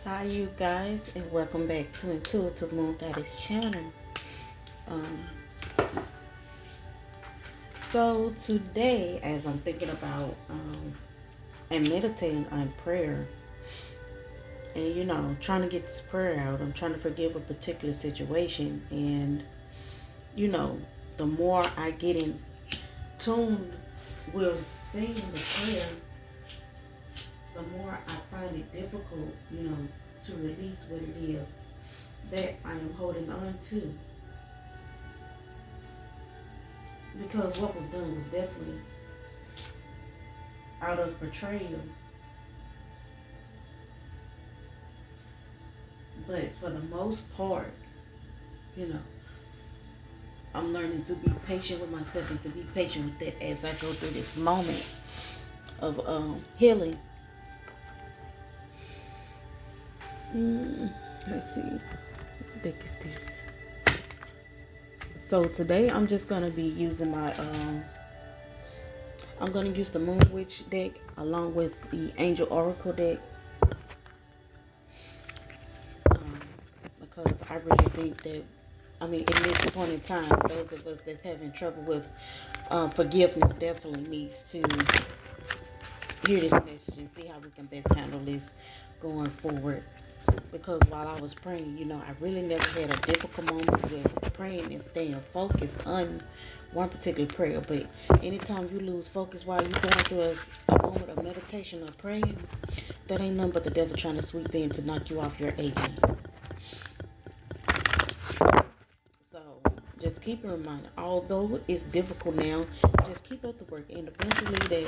Hi you guys, and welcome back to Intuitive-da-MoonGoddess channel. Um, so today, as I'm thinking about and meditating on prayer, and trying to get this prayer out, I'm trying to forgive a particular situation, and you know, the more I get in tune with saying the prayer, the more I find it difficult, to release what it is that I am holding on to. Because what was done was definitely out of betrayal. But for the most part, you know, I'm learning to be patient with myself and to be patient with that as I go through this moment of healing. Let's see. What deck is this? So today I'm just gonna be using my I'm gonna use the Moon Witch deck along with the Angel Oracle deck. Um, because I really think that, in this point in time, those of us that's having trouble with forgiveness definitely needs to hear this message and see how we can best handle this going forward. Because while I was praying, I really never had a difficult moment with praying and staying focused on one particular prayer. But anytime you lose focus while you're going through a moment of meditation or praying, that ain't nothing but the devil trying to sweep in to knock you off your A game. So just keep in mind, although it's difficult now, just keep up the work, and eventually that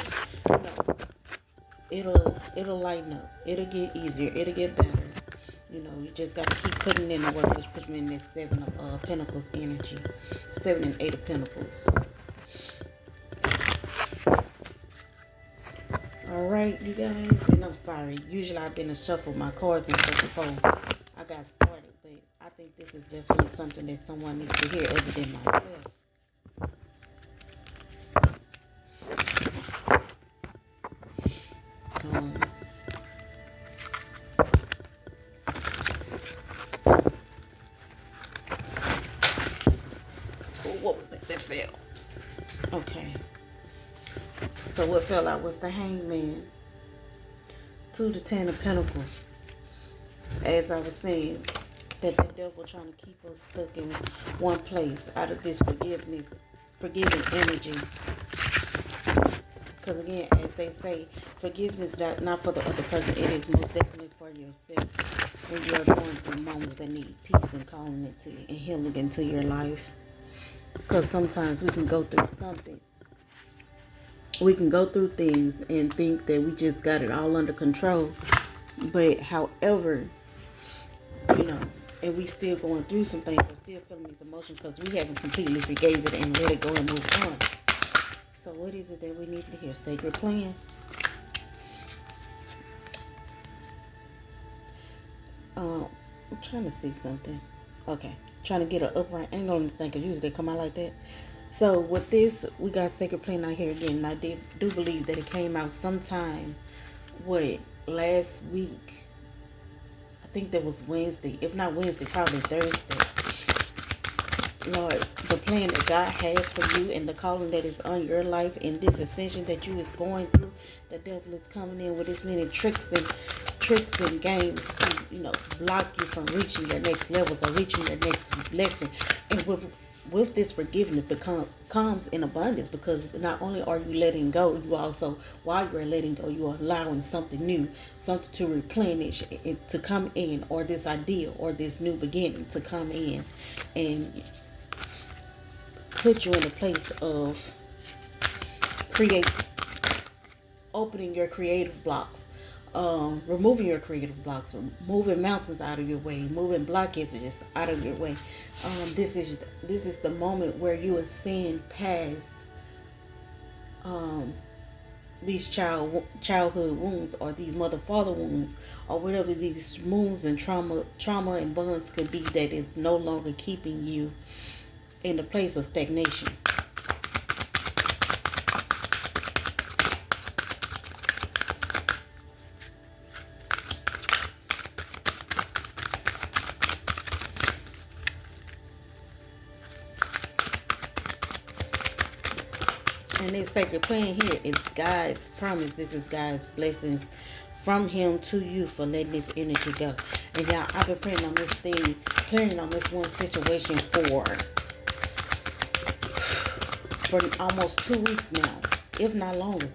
it'll lighten up. It'll get easier. It'll get better. You just got to keep putting in the work, which puts me in that Seven of Pentacles energy, 7 and 8 of Pentacles. All right, you guys, and I'm sorry. Usually I've been to shuffle my cards and stuff before I got started, but I think this is definitely something that someone needs to hear other than myself. Um, what was that fell? Okay. So what fell out was the Hangman. 2 to 10 of Pentacles. As I was saying, that the devil trying to keep us stuck in one place out of this forgiving energy. Because again, as they say, forgiveness not for the other person. It is most definitely for yourself. When you are going through moments that need peace and calling it to you and healing into your life. Because sometimes we can go through something. We can go through things and think that we just got it all under control. But however, and we still going through some things or still feeling these emotions because we haven't completely forgave it and let it go and move on. So what is it that we need to hear? Sacred plan. I'm trying to see something. Okay. Trying to get an upright angle on this thing because usually they come out like that. So with this, we got sacred plan out here again. And I do believe that it came out sometime, last week. I think that was Wednesday. If not Wednesday, probably Thursday. Lord, the plan that God has for you and the calling that is on your life and this ascension that you is going through, the devil is coming in with as many tricks and games to, block you from reaching your next levels or reaching your next blessing. And with this forgiveness comes in abundance, because not only are you letting go, you also, while you're letting go, you are allowing something new, something to replenish, to come in, or this idea or this new beginning to come in and put you in a place of opening your creative blocks, removing your creative blocks, moving mountains out of your way, moving blockages out of your way. This is the moment where you are seeing past these childhood wounds, or these mother-father wounds, or whatever these wounds and trauma and bonds could be, that is no longer keeping you in the place of stagnation. And this sacred plan here is God's promise. This is God's blessings from Him to you for letting this energy go. And y'all, I've been praying on this thing, praying on this one situation for almost 2 weeks now, if not longer.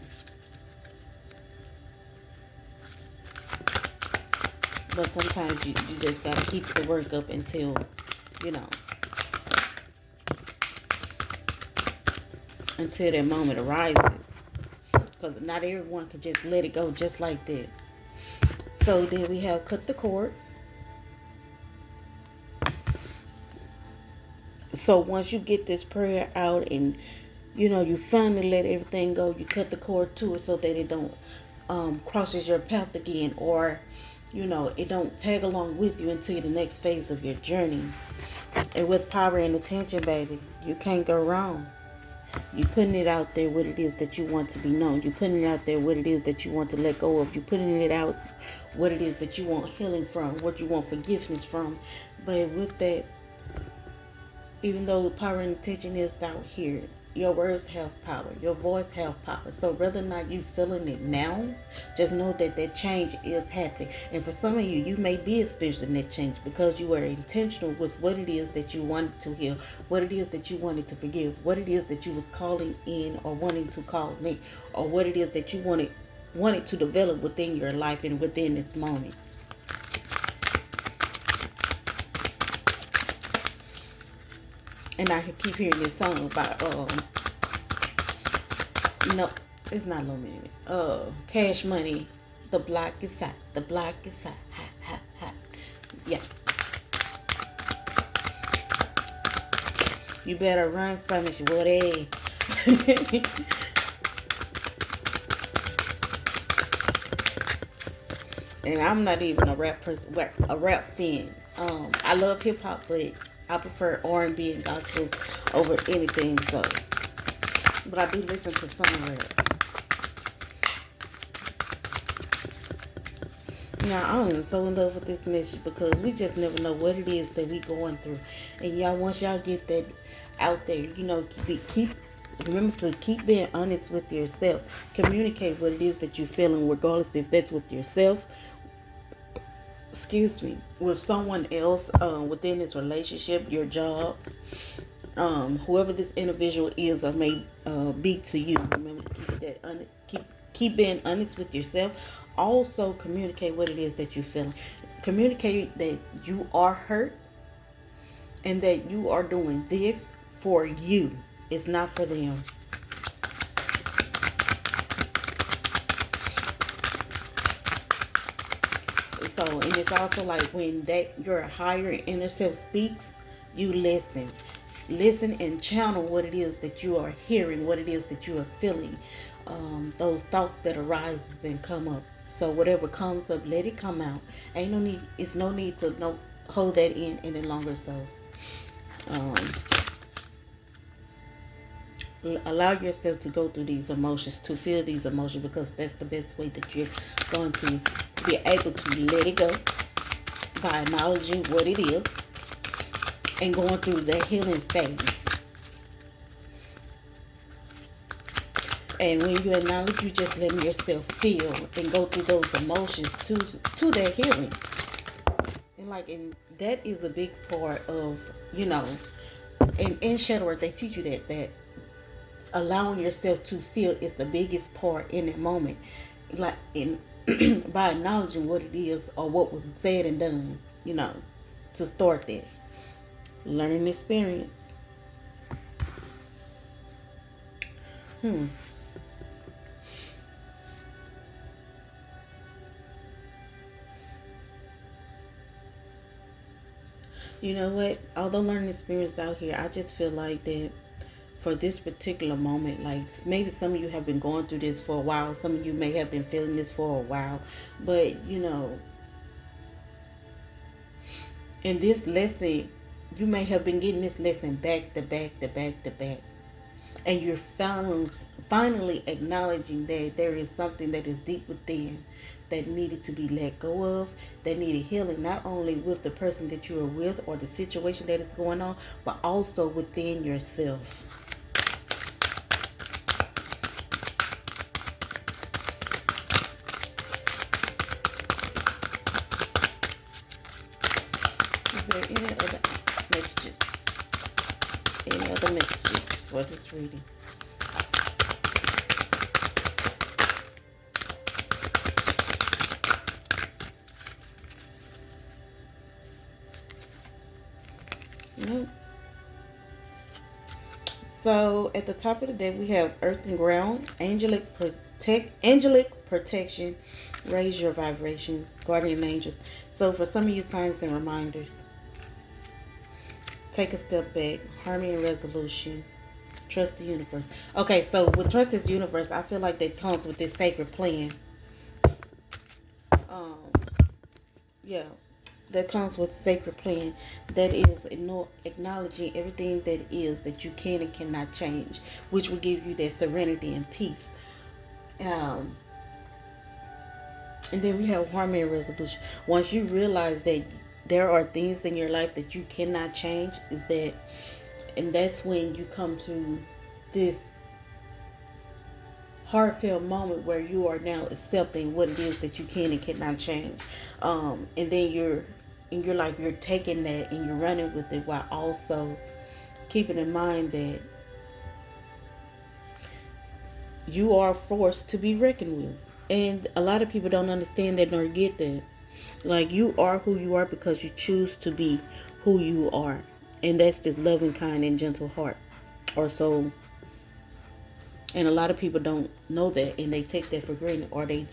But sometimes you just got to keep the work up until, you know, until that moment arises. Because not everyone can just let it go just like that. So then we have cut the cord. So once you get this prayer out and, you know, you finally let everything go, you cut the cord to it so that it don't crosses your path again, or, you know, it don't tag along with you into the next phase of your journey. And with power and attention, baby, you can't go wrong. You're putting it out there what it is that you want to be known. You're putting it out there what it is that you want to let go of. You're putting it out what it is that you want healing from, what you want forgiveness from. But with that, even though power and attention is out here, your words have power. Your voice have power. So whether or not you feeling it now, just know that that change is happening. And for some of you, you may be experiencing that change because you were intentional with what it is that you wanted to heal, what it is that you wanted to forgive, what it is that you was calling in or wanting to call in, or what it is that you wanted to develop within your life and within this moment. And I keep hearing this song about no, it's not Low Minute. Cash Money. The block is hot. The block is hot. Hot, hot, hot. Yeah. You better run from it, buddy. And I'm not even a rap person, a rap fan. I love hip hop, but I prefer R&B and gospel over anything. So, but I do listen to some rap. Now, I am so in love with this message because we just never know what it is that we going through. And y'all, once y'all get that out there, you know, remember to keep being honest with yourself. Communicate what it is that you're feeling, regardless if that's with yourself, with someone else, within this relationship, your job, whoever this individual is or may be to you. Remember to keep being honest with yourself. Also communicate what it is that you're feeling. Communicate that you are hurt and that you are doing this for you. It's not for them. So, and it's also like when that your higher inner self speaks, you listen. Listen and channel what it is that you are hearing, what it is that you are feeling. Those thoughts that arise and come up. So whatever comes up, let it come out. Ain't no need. It's no need to hold that in any longer. So, allow yourself to go through these emotions, to feel these emotions, because that's the best way that you're going to be able to let it go by acknowledging what it is and going through the healing phase. And when you acknowledge, you just letting yourself feel and go through those emotions to that healing. And that is a big part of, you know, in shadow work they teach you that allowing yourself to feel is the biggest part in that moment. Like in by acknowledging what it is or what was said and done, you know, to start that learning experience. You know what? Although learning experience out here, I just feel like that for this particular moment, like maybe some of you have been going through this for a while. Some of you may have been feeling this for a while. But, you know, in this lesson, you may have been getting this lesson back to back to back to back. And you're finally acknowledging that there is something that is deep within that needed to be let go of, that needed healing, not only with the person that you are with or the situation that is going on, but also within yourself. there any other messages? Any other messages for this reading? Nope. So at the top of the deck, we have Earth and Ground, angelic protection, raise your vibration, guardian angels. So for some of you, signs and reminders. Take a step back, harmony and resolution, trust the universe. Okay, so with trust this universe, I feel like that comes with this sacred plan. Um, yeah, that comes with sacred plan. That is acknowledging everything that is that you can and cannot change, which will give you that serenity and peace. And then we have harmony and resolution. Once you realize that there are things in your life that you cannot change, and that's when you come to this heartfelt moment where you are now accepting what it is that you can and cannot change. And then you're taking that and you're running with it, while also keeping in mind that you are forced to be reckoned with. And a lot of people don't understand that nor get that. Like, you are who you are because you choose to be who you are. And that's this loving, kind, and gentle heart or soul. And a lot of people don't know that, and they take that for granted, or they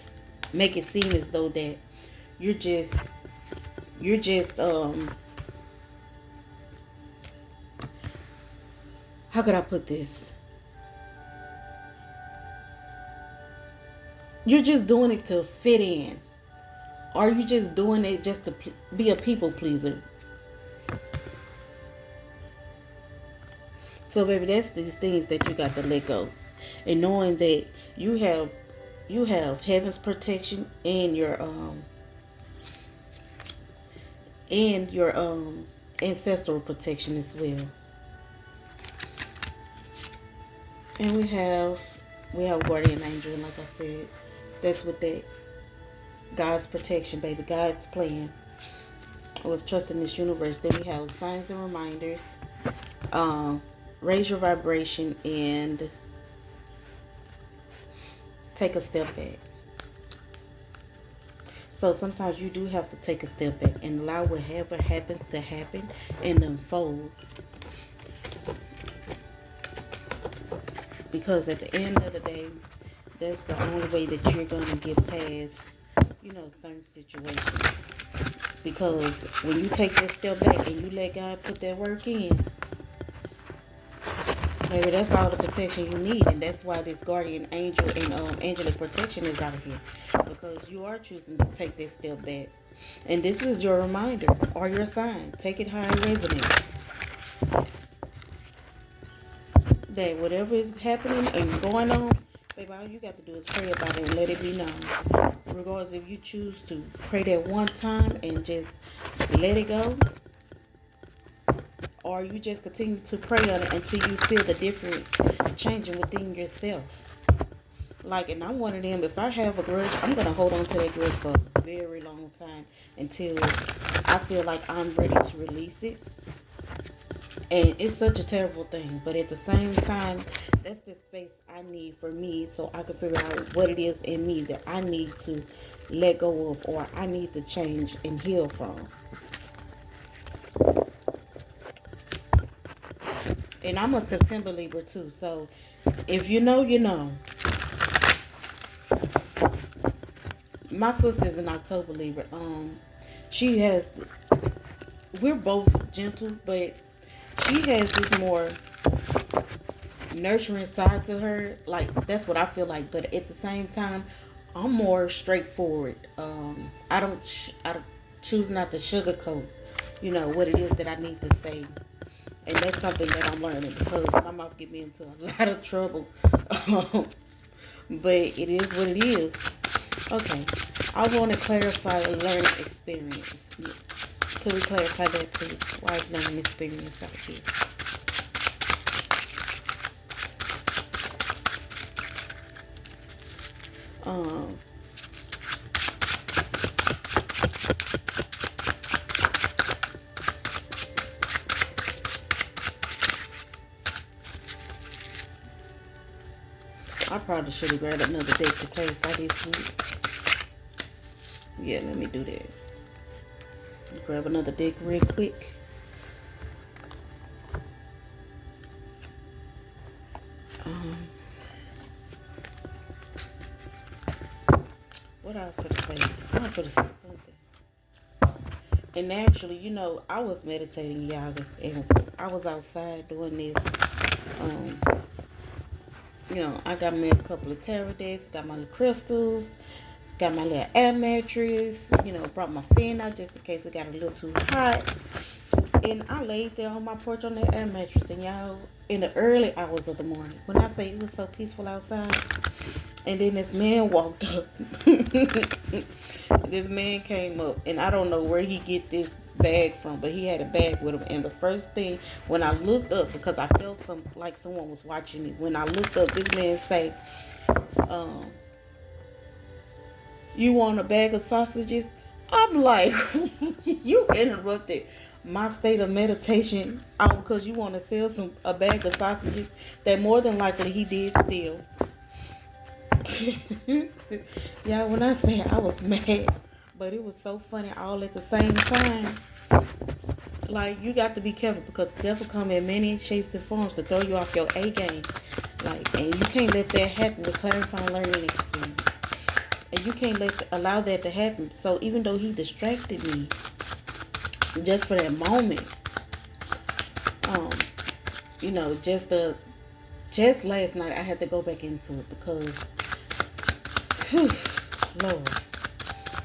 make it seem as though that you're just how could I put this? You're just doing it to fit in. Or you just doing it just to be a people pleaser. So baby, that's these things that you got to let go. And knowing that you have heaven's protection and your ancestral protection as well. And we have guardian angel, and like I said, that's what that God's protection, baby, God's plan with trusting this universe. Then we have signs and reminders, raise your vibration, and take a step back. So sometimes you do have to take a step back and allow whatever happens to happen and unfold. Because at the end of the day, that's the only way that you're going to get past, certain situations. Because when you take that step back and you let God put that work in, maybe that's all the protection you need. And that's why this guardian angel and angelic protection is out here. Because you are choosing to take this step back. And this is your reminder or your sign. Take it how it resonates. That whatever is happening and going on, baby, all you got to do is pray about it and let it be known. Regardless if you choose to pray that one time and just let it go, or you just continue to pray on it until you feel the difference changing within yourself. Like, and I'm one of them, if I have a grudge, I'm going to hold on to that grudge for a very long time until I feel like I'm ready to release it. And it's such a terrible thing. But at the same time, that's the space I need for me, so I can figure out what it is in me that I need to let go of, or I need to change and heal from. And I'm a September Libra too. So if you know, you know. My sister's an October Libra. We're both gentle, but she has this more nurturing side to her. Like, that's what I feel like. But at the same time, I'm more straightforward. I don't choose not to sugarcoat, what it is that I need to say. And that's something that I'm learning, because my mouth get me into a lot of trouble. But it is what it is. Okay. I want to clarify a learning experience. Can we clarify that, please? Why is learning experience out here? probably should have grabbed another deck to clarify this week. Yeah, let me do that. Grab another deck real quick. What I was going to say? I was going to say something. And actually, you know, I was meditating, y'all, and I was outside doing this. You know, I got me a couple of tarot decks, got my little crystals, got my little air mattress, you know, brought my fan out just in case it got a little too hot. And I laid there on my porch on that air mattress, and y'all, in the early hours of the morning, when I say it was so peaceful outside, and then this man walked up. This man came up, and I don't know where he get this bag from, but he had a bag with him. And the first thing, when I looked up, because I felt like someone was watching me, when I looked up, this man say, "You want a bag of sausages?" I'm like, you interrupted my state of meditation out because you want to sell a bag of sausages that more than likely he did steal. Yeah, when I say I was mad, but it was so funny all at the same time. Like, you got to be careful because the devil come in many shapes and forms to throw you off your A game. Like, and you can't let that happen with clarifying learning experience. And you can't allow that to happen. So even though he distracted me just for that moment, you know, just last night I had to go back into it because, whew, Lord,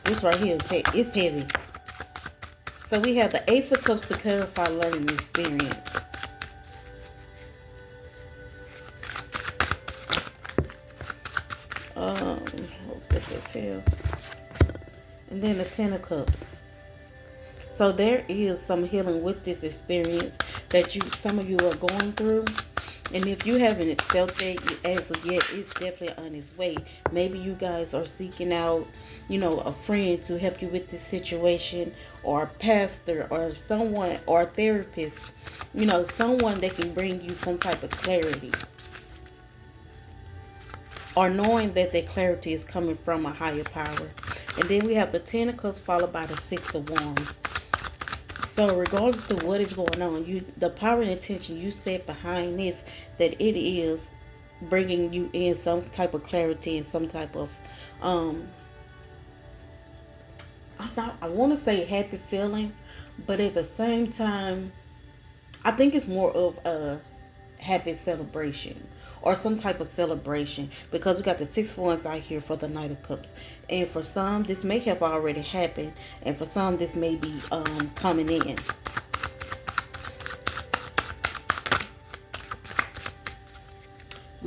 this right here is heavy. So we have the Ace of Cups to clarify learning experience. Oops, that fail. And then the Ten of Cups. So there is some healing with this experience that some of you are going through. And if you haven't felt that as of yet, it's definitely on its way. Maybe you guys are seeking out, you know, a friend to help you with this situation, or a pastor, or someone, or a therapist, you know, someone that can bring you some type of clarity. Or knowing that that clarity is coming from a higher power. And then we have the Ten of Cups followed by the Six of Wands. So regardless of what is going on, the power and intention you set behind this, that it is bringing you in some type of clarity and some type of, I want to say happy feeling, but at the same time, I think it's more of a happy celebration or some type of celebration, because we got the Six of Wands out here for the Knight of Cups. And for some, this may have already happened, and for some, this may be coming in.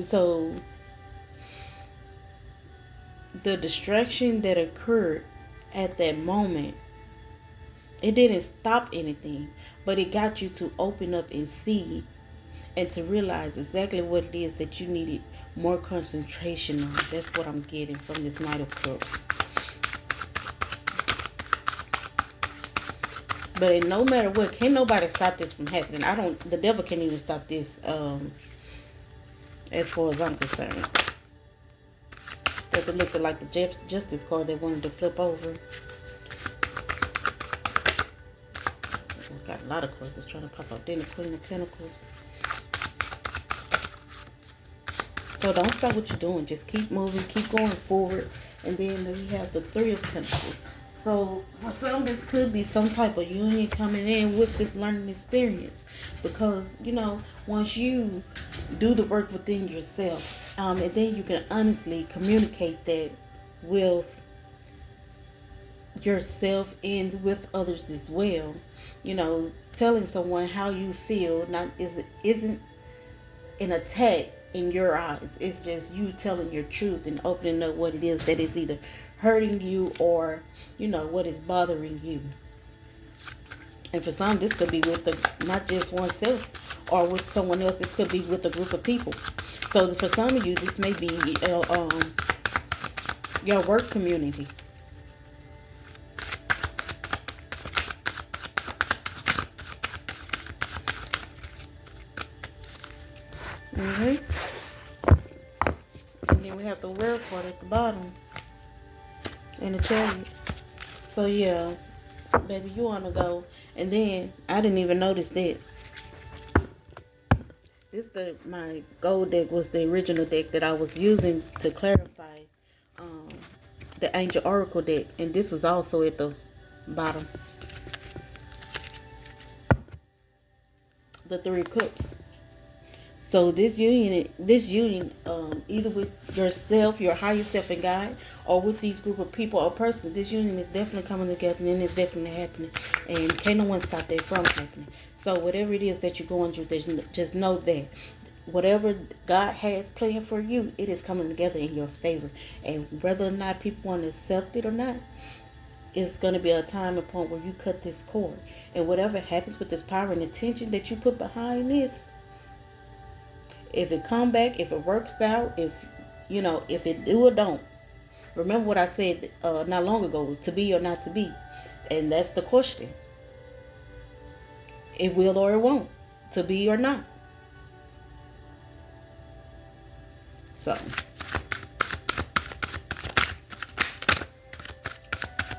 So the distraction that occurred at that moment, it didn't stop anything, but it got you to open up and see and to realize exactly what it is that you needed more concentration on. That's what I'm getting from this Knight of Cups. But no matter what, can't nobody stop this from happening. The devil can't even stop this, as far as I'm concerned. Does it look like the Justice card they wanted to flip over? Got a lot of cards that's trying to pop up. Then the Queen of Pentacles. So don't stop what you're doing. Just keep moving. Keep going forward. And then we have the Three of Pentacles. So for some, this could be some type of union coming in with this learning experience. Because, you know, once you do the work within yourself, and then you can honestly communicate that with yourself and with others as well. You know, telling someone how you feel isn't an attack in your eyes. It's just you telling your truth and opening up what it is that is either hurting you or, you know, what is bothering you. And for some, this could be with not just oneself or with someone else. This could be with a group of people. So for some of you, this may be your work community. And then have the word part at the bottom in the chariot. So yeah, baby, you want to go. And then I didn't even notice that. My gold deck was the original deck that I was using to clarify um, the Angel Oracle deck, and this was also at the bottom. The Three of Cups. So this union, either with yourself, your higher self and God, or with these group of people or persons, this union is definitely coming together and it's definitely happening. And can't no one stop that from happening. So whatever it is that you're going through, just know that whatever God has planned for you, it is coming together in your favor. And whether or not people want to accept it or not, it's going to be a time and point where you cut this cord. And whatever happens with this power and attention that you put behind this, if it come back, if it works out, if it do or don't. Remember what I said not long ago, to be or not to be. And that's the question. It will or it won't. To be or not. So,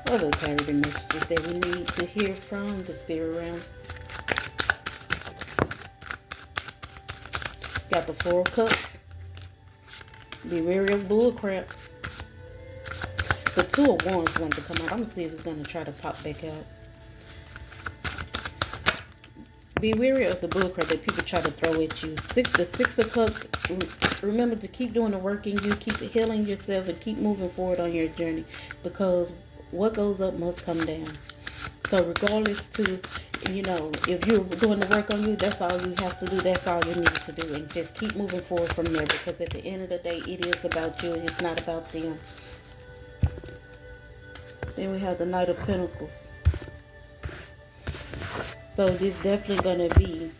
what are the clarity messages that we need to hear from the spirit realm? Got the Four of Cups. Be wary of bullcrap. The Two of Wands wanted to come out. I'm going to see if it's going to try to pop back out. Be wary of the bullcrap that people try to throw at you. The Six of Cups. Remember to keep doing the work in you. Keep healing yourself and keep moving forward on your journey. Because what goes up must come down. So regardless to, if you're doing the work on you, that's all you have to do. That's all you need to do. And just keep moving forward from there. Because at the end of the day, it is about you. It's not about them. Then we have the Knight of Pentacles. So this definitely going to be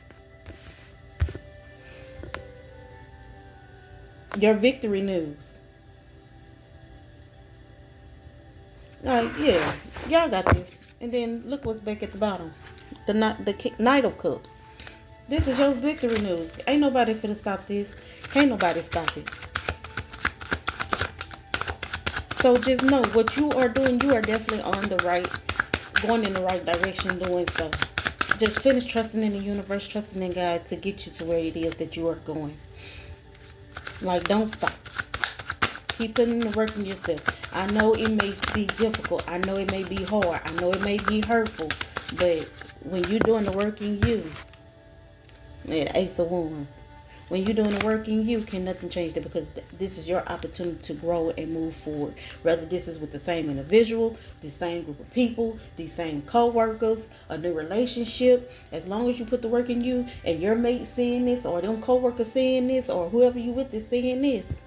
your victory news. Yeah, y'all got this. And then look what's back at the bottom. The Knight of Cups. This is your victory news. Ain't nobody finna stop this. Can't nobody stop it. So just know what you are doing, you are definitely going in the right direction doing so. Just finish trusting in the universe, trusting in God to get you to where it is that you are going. Like, don't stop. Keep putting the work in yourself. I know it may be difficult. I know it may be hard. I know it may be hurtful. But when you're doing the work in you, Ace of Wands. When you're doing the work in you, can nothing change that, because this is your opportunity to grow and move forward. Whether this is with the same individual, the same group of people, the same co-workers, a new relationship. As long as you put the work in you and your mate seeing this, or them co-workers seeing this, or whoever you with is seeing this,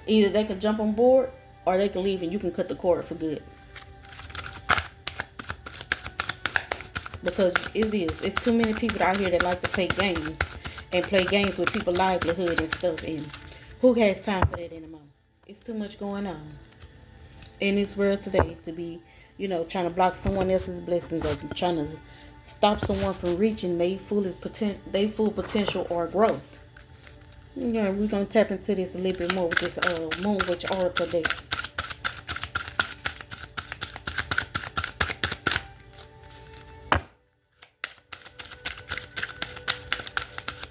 either they can jump on board or they can leave and you can cut the cord for good. Because it's too many people out here that like to play games. And play games with people's livelihood and stuff. And who has time for that anymore? It's too much going on in this world today to be, trying to block someone else's blessings, or trying to stop someone from reaching their full potential or growth. We're going to tap into this a little bit more with this Moon Witch Oracle deck.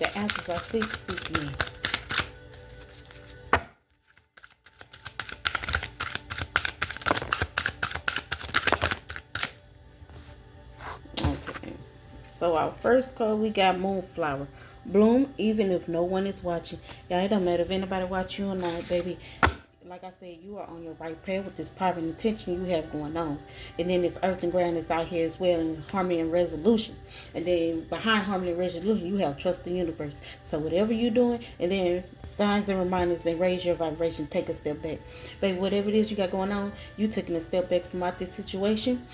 The answers are seeking. Okay. So our first card, we got Moonflower. Bloom even if no one is watching. Yeah, it don't matter if anybody watch you or not, baby. Like I said, you are on your right path with this power and attention you have going on. And then this earth and ground is out here as well in harmony and resolution. And then behind harmony and resolution, you have trust in the universe. So whatever you're doing, and then signs and reminders, and raise your vibration, take a step back. Baby, whatever it is you got going on, you taking a step back from out this situation.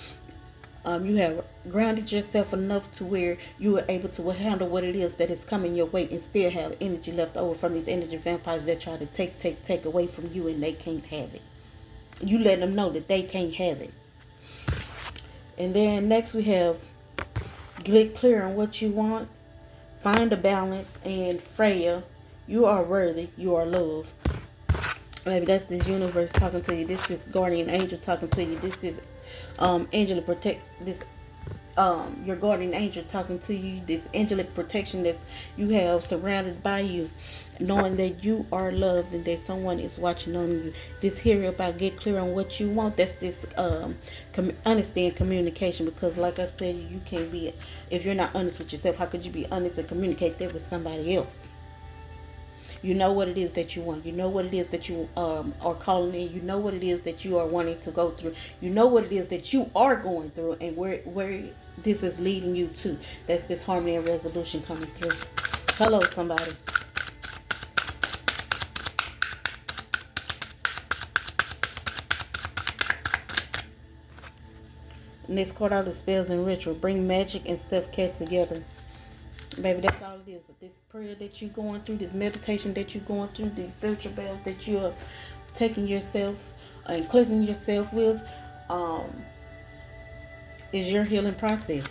You have grounded yourself enough to where you are able to handle what it is that is coming your way, and still have energy left over from these energy vampires that try to take away from you, and they can't have it. You let them know that they can't have it. And then next we have get clear on what you want, find a balance, and Freya, you are worthy, you are loved. Maybe that's this universe talking to you. This guardian angel talking to you. This angel protect this your guardian angel talking to you, this angelic protection that you have surrounded by you, knowing that you are loved and that someone is watching on you. This here about get clear on what you want. That's this understand communication, because like I said, you can't be, if you're not honest with yourself, how could you be honest and communicate that with somebody else? You know what it is that you want. You know what it is that you are calling in. You know what it is that you are wanting to go through. You know what it is that you are going through, and where this is leading you to. That's this harmony and resolution coming through. Hello, somebody. Next card out of spells and ritual. Bring magic and self-care together. Baby, that's all it is. This prayer that you're going through, this meditation that you're going through, these spiritual baths that you're taking yourself and cleansing yourself with, is your healing process.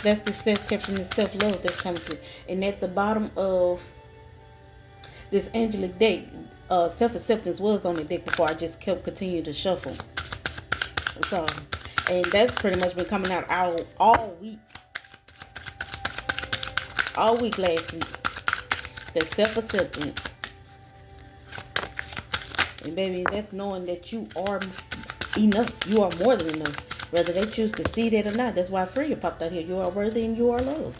That's the self-care and the self-love that's coming through. And at the bottom of this angelic deck, self-acceptance was on the deck before I just kept continuing to shuffle. So, and that's pretty much been coming out all week. All week last week. The self-acceptance. And baby, that's knowing that you are enough. You are more than enough. Whether they choose to see that or not. That's why Freya popped out here. You are worthy and you are loved.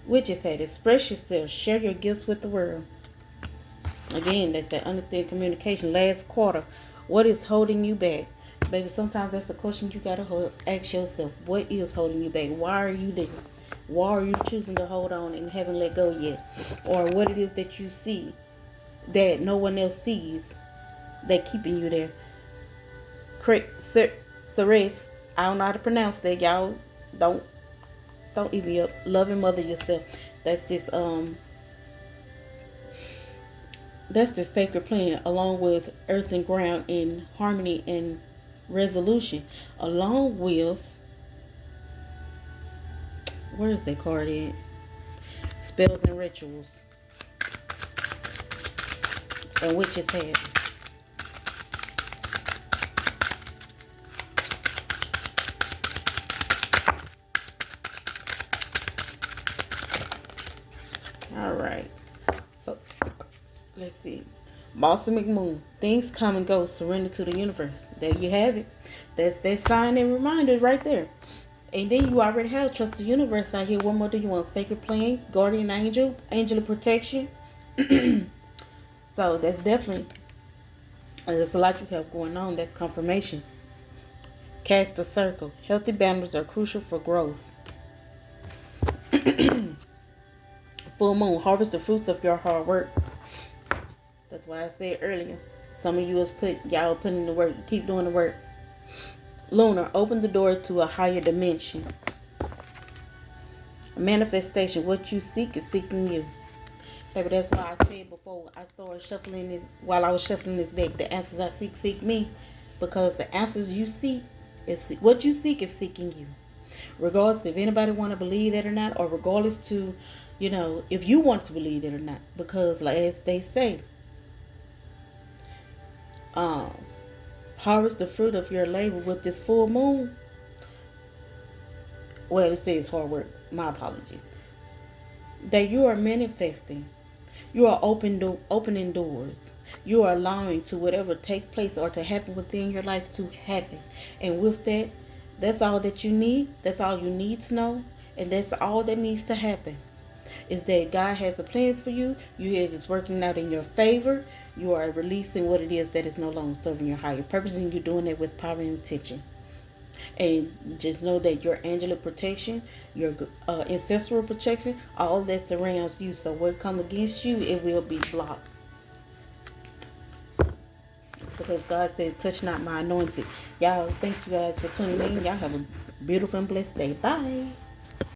Witches had express yourself. Share your gifts with the world. Again, that's that understand communication. Last quarter. What is holding you back? Baby, sometimes that's the question you gotta ask yourself. What is holding you back? Why are you there? Why are you choosing to hold on and haven't let go yet? Or what it is that you see that no one else sees that keeping you there. Ceres, I don't know how to pronounce that. Y'all don't eat me up. Love and mother yourself. That's this sacred plan, along with earth and ground in harmony and resolution, along with, where is that card at? Spells and rituals. And witches have. Alright. So let's see. Bossy McMoon. Things come and go. Surrender to the universe. There you have it. That's that sign and reminder right there. And then you already have trust the universe out here. What more do you want? Sacred plan, guardian angel, angel of protection. So that's definitely, there's a lot you have going on. That's confirmation. Cast a circle. Healthy boundaries are crucial for growth. Full moon. Harvest the fruits of your hard work. That's why I said earlier. Some of you is y'all putting in the work. Keep doing the work. Lunar. Open the door to a higher dimension. Manifestation. What you seek is seeking you. Baby, that's why I said before I started shuffling this, while I was shuffling this deck, the answers I seek me. Because the answers you seek, what you seek is seeking you. Regardless if anybody want to believe that or not, or regardless to, if you want to believe it or not. Because like as they say, harvest the fruit of your labor with this full moon. Well, it says hard work. My apologies. That you are manifesting. You are opening doors. You are allowing to whatever take place or to happen within your life to happen. And with that, that's all that you need. That's all you need to know. And that's all that needs to happen. Is that God has the plans for you. It is working out in your favor. You are releasing what it is that is no longer serving your higher purpose. And you're doing it with power and intention. And just know that your angelic protection, your ancestral protection, all that surrounds you. So what come against you, it will be blocked. So because God said, touch not my anointed. Y'all, thank you guys for tuning in. Y'all have a beautiful and blessed day. Bye.